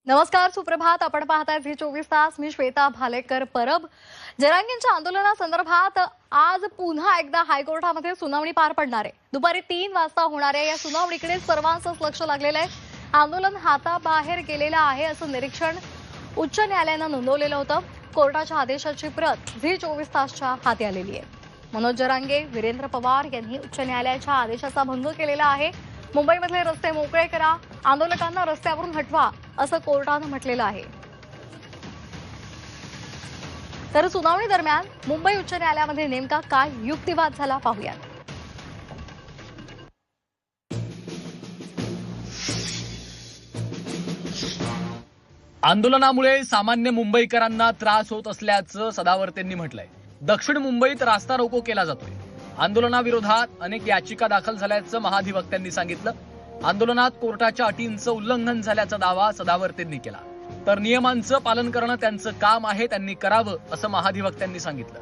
नमस्कार, सुप्रभात. आपण पाहताय झी 24 तास. मी श्वेता भालेकर. परब जरांगेंच्या आंदोलनासंदर्भात आज पुन्हा एकदा हायकोर्टामध्ये सुनावणी पार पडणार आहे. दुपारी 3 वाजता होणाऱ्या या सुनावणीकडे सर्वांचंच लक्ष लागलेलं आहे. आंदोलन हाताबाहेर गेलेलं आहे असं निरीक्षण उच्च न्यायालयानं नोंदवलेलं होतं. कोर्टाच्या आदेशाची प्रत झी 24 तासच्या हाती आलेली आहे. मनोज जरांगे, वीरेंद्र पवार यांनी उच्च न्यायालयाच्या आदेशाचा भंग केलेला आहे. मुंबईमधले रस्ते मोकळे करा, आंदोलकांना रस्त्यावरून हटवा असं कोर्टानं म्हटलेलं आहे. तर सुनावणी दरम्यान मुंबई उच्च न्यायालयामध्ये नेमका काय युक्तिवाद झाला पाहूयात. आंदोलनामुळे सामान्य मुंबईकरांना त्रास होत असल्याचं सदावर्तेंनी म्हटलंय. दक्षिण मुंबईत रास्ता रोको केला जातोय. आंदोलनाविरोधात अनेक याचिका दाखल झाल्याचं महाधिवक्त्यांनी सांगितलं. आंदोलनात कोर्टाच्या अटींचं उल्लंघन झाल्याचा दावा सदावर्तेंनी केला. तर नियमांचं पालन करणं त्यांचं काम आहे, त्यांनी करावं असं महाधिवक्त्यांनी सांगितलं.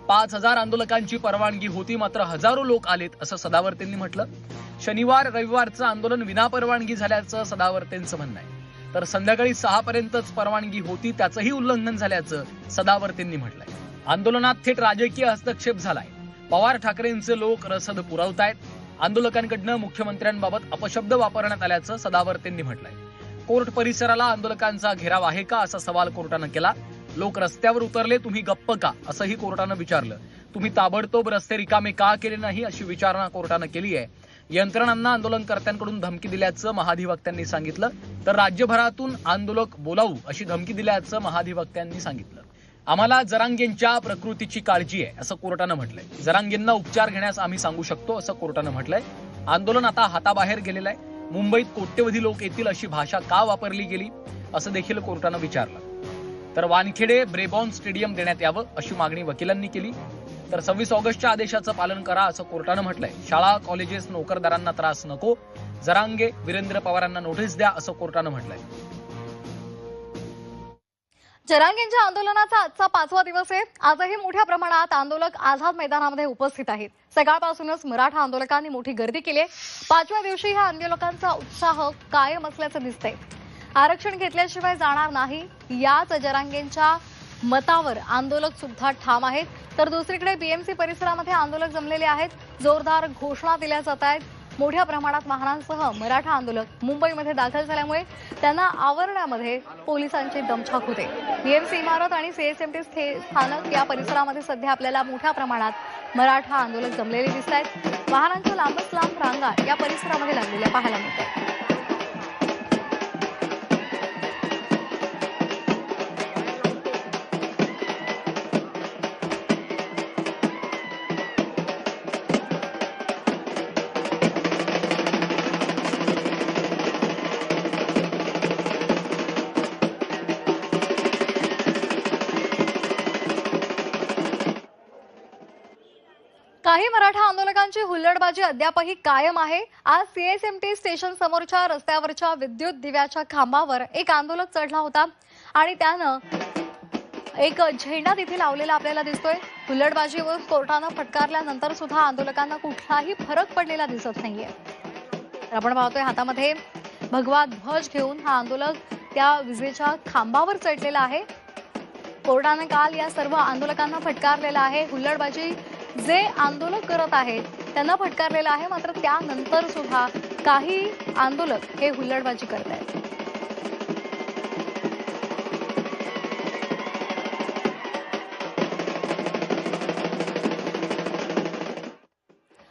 5,000 आंदोलकांची परवानगी होती, मात्र हजारो लोक आलेत असं सदावर्तेंनी म्हटलं. शनिवार रविवारचं आंदोलन विनापरवानगी झाल्याचं सदावर्तेंचं म्हणणं आहे. तर संध्याकाळी 6 पर्यंतच परवानगी होती, त्याचंही उल्लंघन झाल्याचं सदावर्तेंनी म्हटलंय. आंदोलनात थेट राजकीय हस्तक्षेप झालाय. पवार ठाकरेंचे लोक रसद पुरवतायत. आंदोलकांकडनं मुख्यमंत्र्यांबाबत अपशब्द वापरण्यात आल्याचं सदावर्तेंनी म्हटलंय. कोर्ट परिसराला आंदोलकांचा घेराव आहे का असा सवाल कोर्टानं केला. लोक रस्त्यावर उतरले, तुम्ही गप्प का असंही कोर्टानं विचारलं. तुम्ही ताबडतोब रस्ते रिकामे का केले नाही अशी विचारणा कोर्टानं केली आहे. यंत्रणांना आंदोलनकर्त्यांकडून धमकी दिल्याचं महाधिवक्त्यांनी सांगितलं. तर राज्यभरातून आंदोलक बोलावू अशी धमकी दिल्याचं महाधिवक्त्यांनी सांगितलं. आम्हाला जरांगेंच्या प्रकृतीची काळजी आहे असं कोर्टानं म्हटलंय. जरांगेंना उपचार घेण्यास आम्ही सांगू शकतो असं कोर्टानं म्हटलंय. आंदोलन आता हाताबाहेर गेलेलं आहे. मुंबईत कोट्यवधी लोक येतील अशी भाषा का वापरली गेली असं देखील कोर्टानं विचारलं. तर वानखेडे ब्रेबॉर्न स्टेडियम देण्यात यावं अशी मागणी वकिलांनी केली. तर 26 ऑगस्टच्या आदेशाचं पालन करा असं कोर्टानं म्हटलंय. शाळा कॉलेजेस नोकरदारांना त्रास नको. जरांगे वीरेंद्र पवारांना नोटीस द्या असं कोर्टानं म्हटलंय. जरांगेंच्या आंदोलनाचा आजचा 5वा दिवस आहे. आजही मोठ्या प्रमाणात आंदोलक आझाद मैदानामध्ये उपस्थित आहेत. सकाळपासूनच मराठा आंदोलकांनी मोठी गर्दी केली आहे. 5व्या दिवशी ह्या आंदोलकांचा उत्साह कायम असल्याचं दिसतंय. आरक्षण घेतल्याशिवाय जाणार नाही याच जरांगेंच्या मतावर आंदोलक सुद्धा ठाम आहेत. तर दुसरीकडे बीएमसी परिसरामध्ये आंदोलक जमलेले आहेत. जोरदार घोषणा दिल्या जात आहेत. मोठ्या प्रमाणात वाहनांसह मराठा आंदोलक मुंबईमध्ये दाखल झाल्यामुळे त्यांना आवरण्यामध्ये पोलिसांची दमछाक होते. बीएमसी इमारत आणि सीएसएमटी स्थानक या परिसरामध्ये सध्या आपल्याला मोठ्या प्रमाणात मराठा आंदोलक जमलेले दिसत आहेत. वाहनांच्या लांबच लांब रांगा या परिसरामध्ये लागलेल्या पाहायला मिळतात. काही मराठा आंदोलकांची हुल्लडबाजी अद्यापही कायम आहे. आज सीएसएमटी स्टेशन समोरच्या रस्त्यावरच्या विद्युत दिव्याच्या खांबावर एक आंदोलक चढला होता आणि त्यानं एक झेंडा तिथे लावलेला आपल्याला दिसतोय. हुल्लडबाजीवर कोर्टानं फटकारल्यानंतर सुद्धा आंदोलकांना कुठलाही फरक पडलेला दिसत नाहीये. तर आपण पाहतोय हातामध्ये भगवा ध्वज घेऊन हा आंदोलक त्या विजेच्या खांबावर चढलेला आहे. कोर्टानं काल या सर्व आंदोलकांना फटकारलेला आहे. हुल्लडबाजी जे आंदोलक करत आहेत त्यांना फटकारलेलं आहे, मात्र त्यानंतर सुद्धा काही आंदोलक हे हुल्लडबाजी करत आहेत.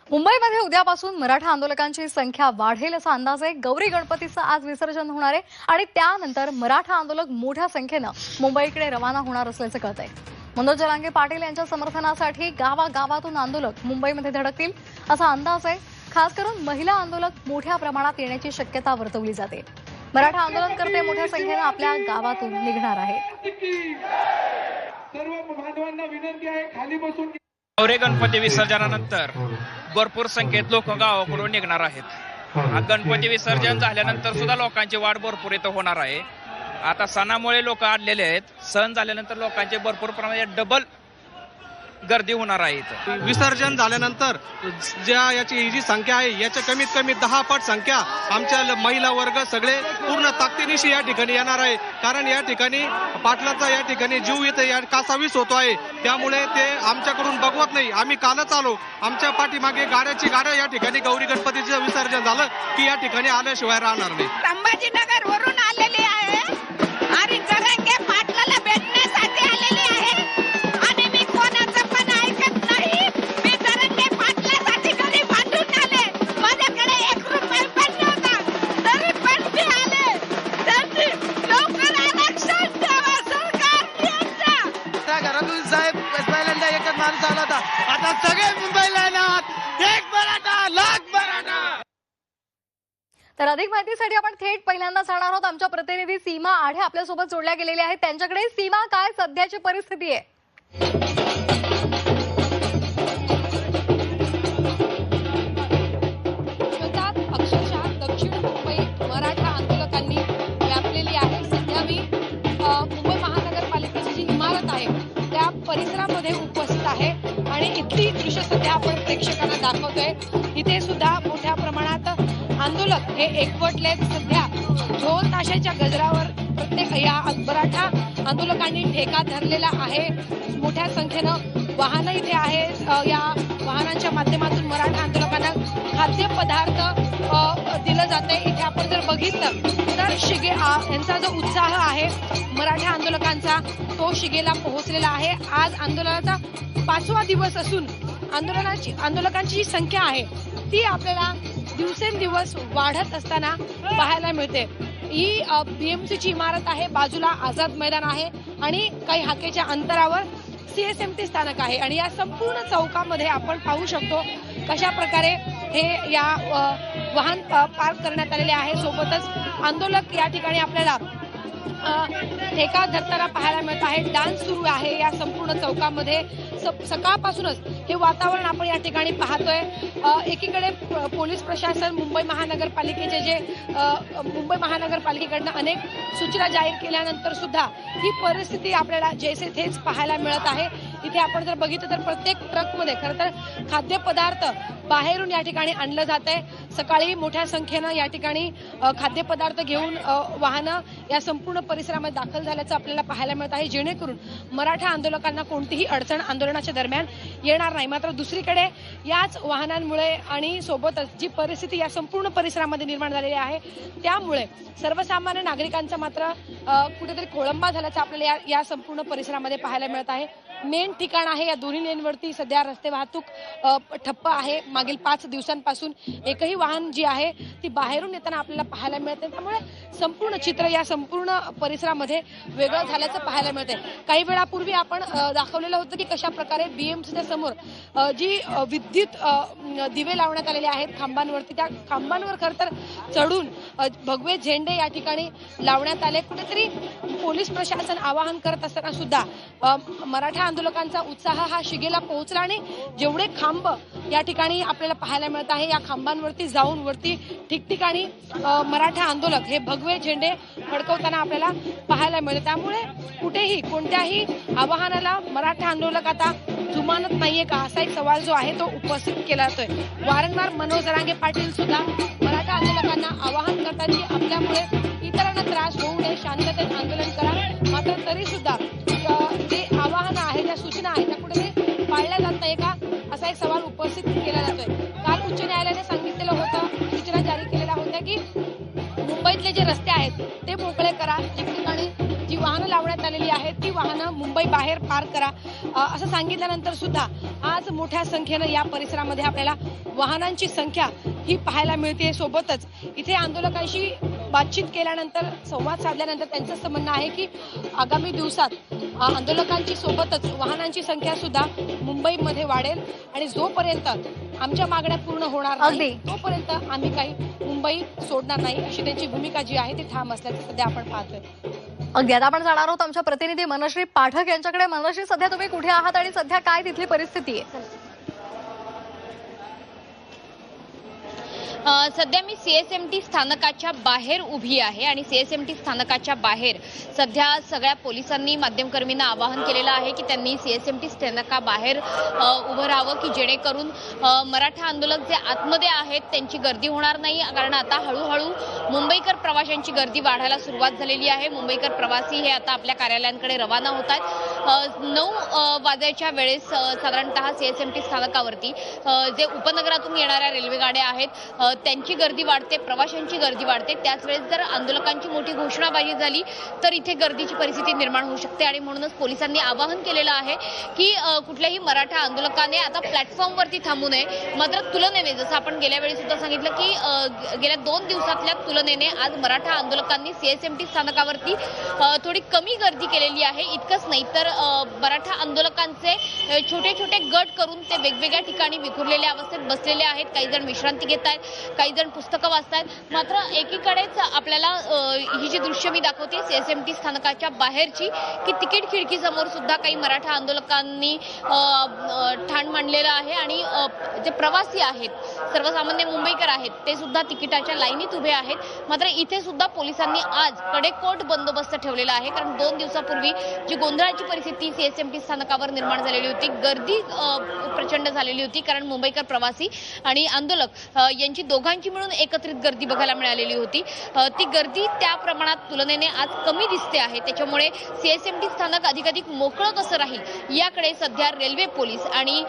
मुंबईमध्ये उद्यापासून मराठा आंदोलकांची संख्या वाढेल असा अंदाज आहे. गौरी गणपतीचं आज विसर्जन होणार आहे आणि त्यानंतर मराठा आंदोलक मोठ्या संख्येनं मुंबईकडे रवाना होणार असल्याचं कळतंय. मनोज जरांगे पाटील यांच्या समर्थनासाठी गावागावातून आंदोलक मुंबईमध्ये धडकतील असा अंदाज आहे. खास करून महिला आंदोलक मोठ्या प्रमाणात येण्याची शक्यता वर्तवली जाते. मराठा आंदोलनकर्ते मोठ्या संख्येनं आपल्या गावातून निघणार आहेत. सर्व बांधवांना विनंती आहे, खाली बसून. गौरी गणपती विसर्जनानंतर भरपूर संख्येत लोक गावाकडून निघणार आहेत. गणपती विसर्जन झाल्यानंतर सुद्धा लोकांची वाढ भरपूर इथं होणार आहे. आता सणामुळे लोक आलेले आहेत. सण झाल्यानंतर लोकांचे भरपूर प्रमाणात डबल गर्दी होणार आहे इथं. विसर्जन झाल्यानंतर याची जी संख्या आहे याच्या कमीत कमी 10 पट संख्या आमच्या महिला वर्ग सगळे पूर्ण ताकदीनिशी या ठिकाणी येणार आहे. कारण या ठिकाणी पाटलाचा या ठिकाणी जीव इथे कासावीस होतो आहे. त्यामुळे ते आमच्याकडून बघवत नाही. आम्ही कालच आलो. आमच्या पाठीमागे गाड्या या ठिकाणी गौरी गणपतीचं विसर्जन झालं की या ठिकाणी आल्याशिवाय राहणार नाही. संभाजीनगर वरून आलेली आहे आणि जरांगे पाटलाला भेटण्यासाठी आलेली आहे आणि मी कोणाचं पण ऐकत नाही. मी जरांगे पाटलासाठी घरी बांधून आले. माझ्याकडे 1 रुपया पण नव्हता तरी पण मी आले. त्यांनी लवकर आरक्षण द्यावं सरकारने आमच्या. त्या घरातून साहेब पहिल्यांदा एकच माणूस आला होता. आता सगळे मुंबईला येणार. एक मराठा लाख मराठा. तर अधिक माहितीसाठी आपण थेट पहिल्यांदा जाणार आहोत. आमच्या प्रतिनिधी सीमा आढे आपल्यासोबत जोडल्या गेलेल्या आहेत. त्यांच्याकडे सीमा, काय सध्याची परिस्थिती आहे? अक्षरशः दक्षिण मुंबई मराठा आंदोलकांनी व्यापलेली आहे. सध्या मी मुंबई महानगरपालिकेची जी इमारत आहे त्या परिसरामध्ये उपस्थित आहे आणि इथली दृश्य सध्या आपण प्रेक्षकांना दाखवतोय. इथे सुद्धा मोठ्या प्रमाणात आंदोलक हे एकवटलेत. सध्या ढोल ताशाच्या गजरावर प्रत्येक या मराठा आंदोलकांनी ठेका धरलेला आहे. मोठ्या संख्येनं वाहनं इथे आहे. या वाहनांच्या माध्यमातून मराठा आंदोलकांना खाद्यपदार्थ दिलं जाते. इथे आपण जर बघितलं तर शिगे यांचा जो उत्साह आहे मराठा आंदोलकांचा तो शिगेला पोहोचलेला आहे. आज आंदोलनाचा 5वा दिवस असून आंदोलकांची जी संख्या आहे ती आपल्याला दिवसेंदिवस वाढत असताना पाहायला मिळते. ही बीएमसीची इमारत आहे. बाजूला आझाद मैदान आहे आणि काही हाकेच्या अंतरावर सीएसएमटी स्थानक आहे आणि या संपूर्ण चौकामध्ये आपण पाहू शकतो कशा प्रकारे हे या वाहन पार्क करण्यात आलेले आहे. सोबतच आंदोलक या ठिकाणी आपल्याला ठेका धरताना पाहायला मिळत आहे. डान्स सुरू आहे या संपूर्ण चौकामध्ये. सकाळपासूनच हे वातावरण आपण या ठिकाणी पाहतोय. एकीकडे पोलीस प्रशासन मुंबई महानगरपालिकेकडनं अनेक सूचना जाहीर केल्यानंतर सुद्धा ही परिस्थिती आपल्याला जैसे थेच पाहायला मिळत आहे. इथे आपण जर बघितलं तर प्रत्येक ट्रकमध्ये खरं तर खाद्यपदार्थ बाहेरून या ठिकाणी आणलं जात आहे. सकाळी मोठ्या संख्येनं या ठिकाणी खाद्यपदार्थ घेऊन वाहनं या संपूर्ण परिसरामध्ये दाखल झाल्याचं आपल्याला पाहायला मिळत आहे, जेणेकरून मराठा आंदोलकांना कोणतीही अडचण आंदोलनाच्या दरम्यान येणार नाही. मात्र दुसरीकडे याच वाहनांमुळे आणि सोबतच जी परिस्थिती या संपूर्ण परिसरामध्ये निर्माण झालेली आहे त्यामुळे सर्वसामान्य नागरिकांचा मात्र कुठेतरी खोळंबा झाल्याचं आपल्याला या संपूर्ण परिसरामध्ये पाहायला मिळत आहे. मेन ठिकाण आहे या दोन्ही लेनवरती सध्या रस्ते वाहतूक ठप्प आहे. मागील 5 दिवसांपासून एकही वाहन जी आहे ती बाहेरून येताना आपल्याला पाहायला मिळते. त्यामुळे संपूर्ण चित्र या संपूर्ण परिसरामध्ये वेगळं झाल्याचं पाहायला मिळते. काही वेळापूर्वी आपण दाखवलेलं होतं की कशा प्रकारे बीएमसीच्या समोर जी विद्युत दिवे लावण्यात आलेले आहेत खांबांवरती, त्या खांबांवर खरं तर चढून भगवे झेंडे या ठिकाणी लावण्यात आले. कुठेतरी पोलीस प्रशासन आवाहन करत असताना सुद्धा मराठा आंदोलकांचा उत्साह हा शिगेला पोहोचला आणि जेवढे खांब या ठिकाणी आपल्याला पाहायला मिळत आहे या खांबांवरती जाऊन वरती ठिकठिकाणी मराठा आंदोलक हे भगवे झेंडे फडकवताना आपल्याला पाहायला मिळते. त्यामुळे कुठेही कोणत्याही आवाहनाला मराठा आंदोलक आता जुमानत नाहीये का असा एक सवाल जो आहे तो उपस्थित केला जातोय. वारंवार मनोज जरांगे पाटील सुद्धा मराठा आंदोलकांना आवाहन करतात की आपल्यामुळे इतरांना त्रास होऊ नये, शांततेत आंदोलन करा. मात्र तरी सुद्धा जे आवाहन आहे, ज्या सूचना आहेत त्या कुठे पाळल्या जात नाही का असा एक सवाल उपस्थित केला जातोय. काल उच्च न्यायालयाने सांगितलेलं होतं, सूचना जारी केलेल्या होत्या की मुंबईतले जे रस्ते आहेत ते मोकळे करा. ठिकठिकाणी जी वाहनं लावण्यात आलेली आहेत ती वाहनं मुंबई बाहेर पार्क करा असं सांगितल्यानंतर सुद्धा आज मोठ्या संख्येनं या परिसरामध्ये आपल्याला वाहनांची संख्या ही पाहायला मिळते. सोबतच इथे आंदोलकांशी बातचीत केल्यानंतर, संवाद साधल्यानंतर त्यांचं असं म्हणणं आहे की आगामी दिवसात आंदोलकांची सोबतच वाहनांची संख्या सुद्धा मुंबईमध्ये वाढेल आणि जोपर्यंत आमच्या मागण्या पूर्ण होणार नाही तोपर्यंत आम्ही काही मुंबई सोडणार नाही अशी त्यांची भूमिका जी आहे ती ठाम असल्याचं सध्या आपण पाहतोय. अगदी आता आपण जाणार आहोत आमच्या प्रतिनिधी मनश्री पाठक यांच्याकडे. मनश्री, सध्या तुम्ही कुठे आहात आणि सध्या काय तिथली परिस्थिती आहे? सध्या मी सीएसएमटी स्थानकाच्या बाहेर उभी आहे आणि सीएसएमटी स्थानकाच्या बाहेर सध्या सगळ्या पोलिसांनी माध्यमकर्मींना आवाहन केलेलं आहे की त्यांनी सीएसएमटी स्थानकाबाहेर उभं राहावं की जेणेकरून मराठा आंदोलक जे आतमध्ये आहेत त्यांची गर्दी होणार नाही, कारण आता हळूहळू मुंबईकर प्रवाशांची गर्दी वाढायला सुरुवात झालेली आहे। मुंबईकर प्रवासी हे आता आपल्या कार्यालयांकडे रवाना होत आहेत। 9 वाजेच्या वेळेस साधारणतः सीएसएमटी स्थानकावरती जे उपनगरातून येणाऱ्या रेल्वे गाड्या आहेत त्यांची गर्दी वाढते, प्रवाशांची गर्दी वाढते। त्याच वेळेस जर आंदोलकांची मोठी घोषणाबाजी झाली तर इथे गर्दीची परिस्थिती निर्माण होऊ शकते आणि म्हणूनच पोलिसांनी आवाहन केलेलं आहे की कुठल्याही मराठा आंदोलकाने आता प्लॅटफॉर्मवरती थांबू नये। मात्र तुलनेने जसं आपण गेल्या वेळी सुद्धा सांगितलं की गेल्या 2 दिवसातल्या तुलनेने आज मराठा आंदोलकांनी सीएसएमटी स्थानकावरती थोडी कमी गर्दी केलेली आहे। इतकंच नाही तर मराठा आंदोलकांचे छोटे छोटे गट करून ते वेगवेगळ्या ठिकाणी विखुरलेल्या अवस्थेत बसलेले आहेत। काही जण विश्रांती घेत आहेत, काही जण पुस्तकं वाचतायत। मात्र एकीकडेच आपल्याला ही जी दृश्य मी दाखवते सीएसएमटी स्थानकाच्या बाहेरची की तिकीट खिडकी समोर सुद्धा काही मराठा आंदोलकांनी ठाण मांडलेलं आहे आणि जे प्रवासी आहेत, सर्वसामान्य मुंबईकर आहेत, ते सुद्धा तिकिटाच्या लाईनीत उभे आहेत। मात्र इथे सुद्धा पोलिसांनी आज कडेकोट बंदोबस्त ठेवलेला आहे, कारण 2 दिवसापूर्वी जी गोंधळाची परिस्थिती सीएसएमटी स्थानकावर निर्माण झालेली होती, गर्दी प्रचंड झालेली होती, कारण मुंबईकर प्रवासी आणि आंदोलक यांची दोघांची मिळून एकत्रित गर्दी बघायला मिळालेली होती। ती गर्दी त्या प्रमाणात तुलनेने आज कमी दिसते आहे। त्याच्यामुळे सीएसएमटी स्थानक अधिकाधिक मोकळं कसं राहील याकडे सध्या रेल्वे पोलीस आणि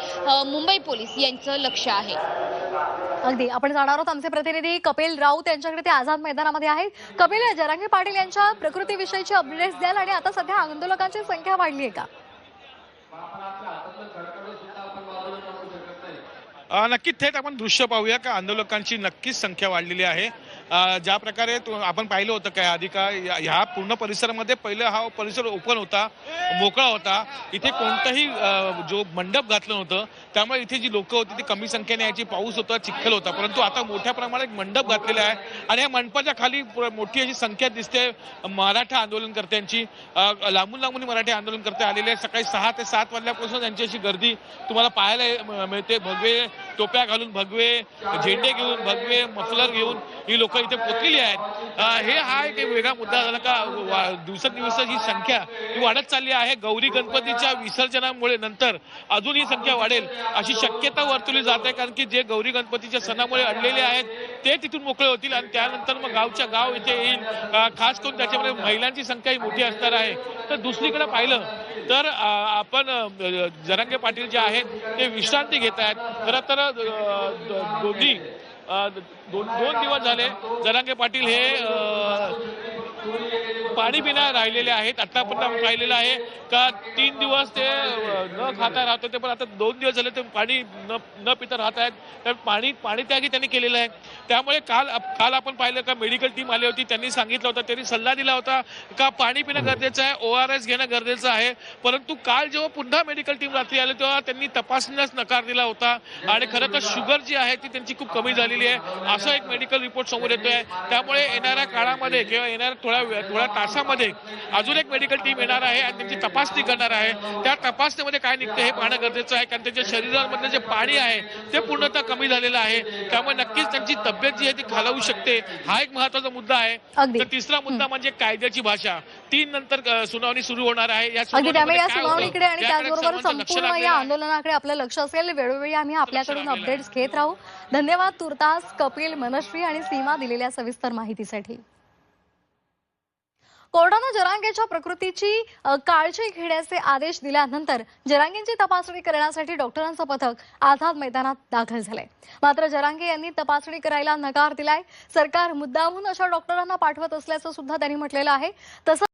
मुंबई पोलीस यांचं लक्ष आहे। अगदी आपण जाणार आहोत आमचे प्रतिनिधी कपिल राऊत यांच्याकडे, ते आझाद मैदानामध्ये आहेत। कपिल, जरांगे पाटील यांच्या प्रकृतीविषयीची अपडेट्स द्याल आणि आता सध्या आंदोलकांची संख्या वाढली आहे का? नक्कीच थेट आपण दृश्य पाहूया का आंदोलकांची नक्कीच संख्या वाढलेली आहे। ज्या प्रकारे आपण पाहिलं होतं काय आधी का ह्या पूर्ण परिसरामध्ये पहिलं हा परिसर ओपन होता, मोकळा होता, इथे कोणताही जो मंडप घातलं नव्हतं, त्यामुळे इथे जी लोक होती ती कमी संख्येने यायची, पाऊस होता, चिखल होता। परंतु आता मोठ्या प्रमाणात मंडप घातलेला आहे आणि या मंडपाच्या खाली मोठी अशी संख्या दिसते मराठा आंदोलनकर्त्यांची। लांबून लांबून मराठी आंदोलनकर्ते आलेले आहेत। सकाळी 6 ते 7 वाजल्यापासून त्यांची अशी गर्दी तुम्हाला पाहायला मिळते। भगवे टोप्या घालून, भगवे झेंडे घेऊन, भगवे मफलर घेऊन ही लोक इथे पोचलेली आहेत। हा एक वेगळा मुद्दा झाला का दिवसेंदिवस ही संख्या ही वाढत चालली आहे। गौरी गणपतीच्या विसर्जनामुळे नंतर अजून ही संख्या वाढेल अशी शक्यता वर्तवली जाते, कारण की जे गौरी गणपतीच्या सणामुळे अडलेले आहेत ते तिथून मोकळे होतील आणि त्यानंतर मग गावच्या गाव इथे येईल। खास करून त्याच्यामध्ये महिलांची संख्या ही मोठी असणार आहे। तर दुसरीकडे पाहिलं तर आपण जरांगे पाटील जे आहेत ते विश्रांती घेत आहेत। खरं तर दोन दिवस झाले जरांगे पाटील हे पाणी पिण्या राहिलेले आहेत। आतापर्यंत आपण पाहिलेलं आहे का 3 दिवस ते न खाता राहत होते, पण आता 2 दिवस झाले ते पाणी न पिता राहत आहेत। तर पाणी त्यागी त्यांनी केलेलं आहे। त्यामुळे काल आपण पाहिलं का मेडिकल टीम आली होती, त्यांनी सांगितलं होतं, त्यांनी सल्ला दिला होता का पाणी पिणं गरजेचं आहे, ORS घेणं गरजेचं आहे। परंतु काल जेव्हा पुन्हा मेडिकल टीम रात्री आली तेव्हा त्यांनी तपासण्यास नकार दिला होता आणि खरं तर शुगर जी आहे ती त्यांची खूप कमी झालेली आहे असं एक मेडिकल रिपोर्ट समोर येतोय। त्यामुळे येणाऱ्या काळामध्ये किंवा येणाऱ्या थोड्या तासामध्ये अजून एक मेडिकल टीम येणार आहे आणि त्यांची तपासणी करणार आहे। त्या तपासणीमध्ये काय निघतं हे पाहणं गरजेचं आहे, कारण त्यांच्या शरीरामधलं जे पाणी आहे ते पूर्णतः कमी झालेलं आहे। त्यामुळे नक्कीच त्यांची तब्येत जी आहे ती खालावू शकते, हा एक महत्त्वाचा मुद्दा आहे। तर तिसरा मुद्दा म्हणजे कायद्याची भाषा। 3 नंतर सुनावणी सुरू होणार आहे। या सुनावणीकडे आणि त्याचबरोबर संपूर्ण या आंदोलनाकडे आपलं लक्ष असेल। वेळोवेळी आम्ही आपल्याकडून अपडेट्स घेत राहू। धन्यवाद तुर्तास कपिल, मनश्री आणि सीमा दिलेल्या सविस्तर माहितीसाठी। कोर्टानं जरांगेच्या प्रकृतीची काळजी घेण्याचे आदेश दिल्यानंतर जरांगेंची तपासणी करण्यासाठी डॉक्टरांचं पथक आझाद मैदानात दाखल झालंय। मात्र जरांगे यांनी तपासणी करायला नकार दिलाय। सरकार मुद्दामहून अशा डॉक्टरांना पाठवत असल्याचं सुद्धा त्यांनी म्हटलेलं आहे। तसं